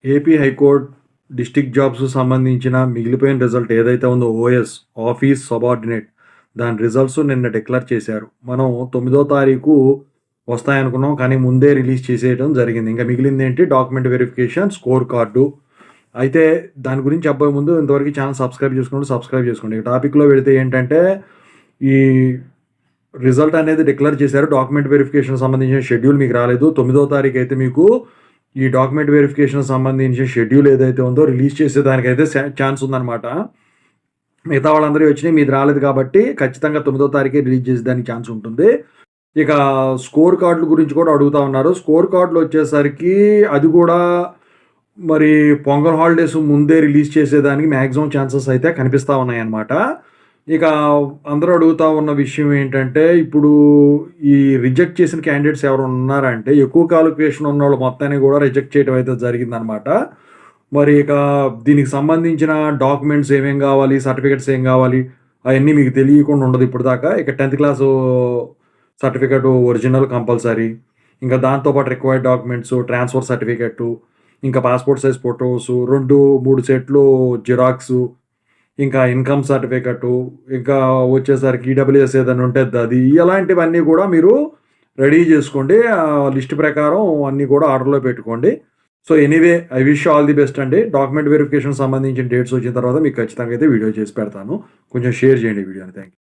AP high court district jobs సంబంధించిన మిగిలిపోయిన result ఏదైతే ఉందో ఓఎస్ ఆఫీస్ సబార్డినేట్ దాని రిజల్ట్స్ నిన్న డిక్లేర్ చేశారు. మనం 9వ తారీఖు వస్తాయనుకున్నాం, కానీ ముందే రిలీజ్ చేసేయడం జరిగింది. ఇంకా మిగిలింది ఏంటి, డాక్యుమెంట్ వెరిఫికేషన్, స్కోర్ కార్డు. అయితే దాని గురించి చెప్పబోయే ముందు ఇంతవరకు ఛానల్ సబ్స్క్రైబ్ చేసుకోండి. ఈ టాపిక్లో వెళితే ఏంటంటే, ఈ రిజల్ట్ అనేది డిక్లేర్ చేశారు. డాక్యుమెంట్ వెరిఫికేషన్ సంబంధించిన షెడ్యూల్ మీకు రాలేదు. 9వ తారీఖు అయితే మీకు ఈ డాక్యుమెంట్ వెరిఫికేషన్ సంబంధించిన షెడ్యూల్ ఏదైతే ఉందో రిలీజ్ చేసేదానికైతే ఛాన్స్ ఉందన్నమాట. మిగతా వాళ్ళందరూ వచ్చినాయి, మీది రాలేదు కాబట్టి ఖచ్చితంగా 9వ తారీఖే రిలీజ్ చేసేదానికి ఛాన్స్ ఉంటుంది. ఇక స్కోర్ కార్డుల గురించి కూడా అడుగుతా ఉన్నారు. స్కోర్ కార్డులు వచ్చేసరికి అది కూడా మరి పొంగల్ హాలిడేస్ ముందే రిలీజ్ చేసేదానికి మ్యాక్సిమం ఛాన్సెస్ అయితే కనిపిస్తూ ఉన్నాయన్నమాట. ఇక అందరూ అడుగుతా ఉన్న విషయం ఏంటంటే, ఇప్పుడు ఈ రిజెక్ట్ చేసిన క్యాండిడేట్స్ ఎవరు ఉన్నారంటే, ఎక్కువ క్వాలిఫికేషన్ ఉన్న వాళ్ళు మొత్తాన్ని కూడా రిజెక్ట్ చేయడం అయితే జరిగిందనమాట. మరి ఇక దీనికి సంబంధించిన డాక్యుమెంట్స్ ఏమేం కావాలి, సర్టిఫికెట్స్ ఏం కావాలి, అవన్నీ మీకు తెలియకుండా ఉండదు ఇప్పుడు దాకా. ఇక 10th class certificate original compulsory, ఇంకా దాంతోపాటు రిక్వైర్డ్ డాక్యుమెంట్స్, ట్రాన్స్ఫర్ సర్టిఫికెట్, ఇంకా పాస్పోర్ట్ సైజ్ ఫొటోస్ 2-3 సెట్లు జిరాక్స్, ఇంకా ఇన్కమ్ సర్టిఫికెట్, ఇంకా వచ్చేసరికి ఈడబ్ల్యూఎస్ ఏదైనా ఉంటే అది, ఇలాంటివన్నీ కూడా మీరు రెడీ చేసుకోండి. లిస్ట్ ప్రకారం అన్నీ కూడా ఆర్డర్లో పెట్టుకోండి. So anyway, I wish all the best అండి. డాక్యుమెంట్ వెరిఫికేషన్ సంబంధించిన డేట్స్ వచ్చిన తర్వాత మీకు ఖచ్చితంగా అయితే వీడియో చేసి పెడతాను. కొంచెం షేర్ చేయండి వీడియోని. Thank you.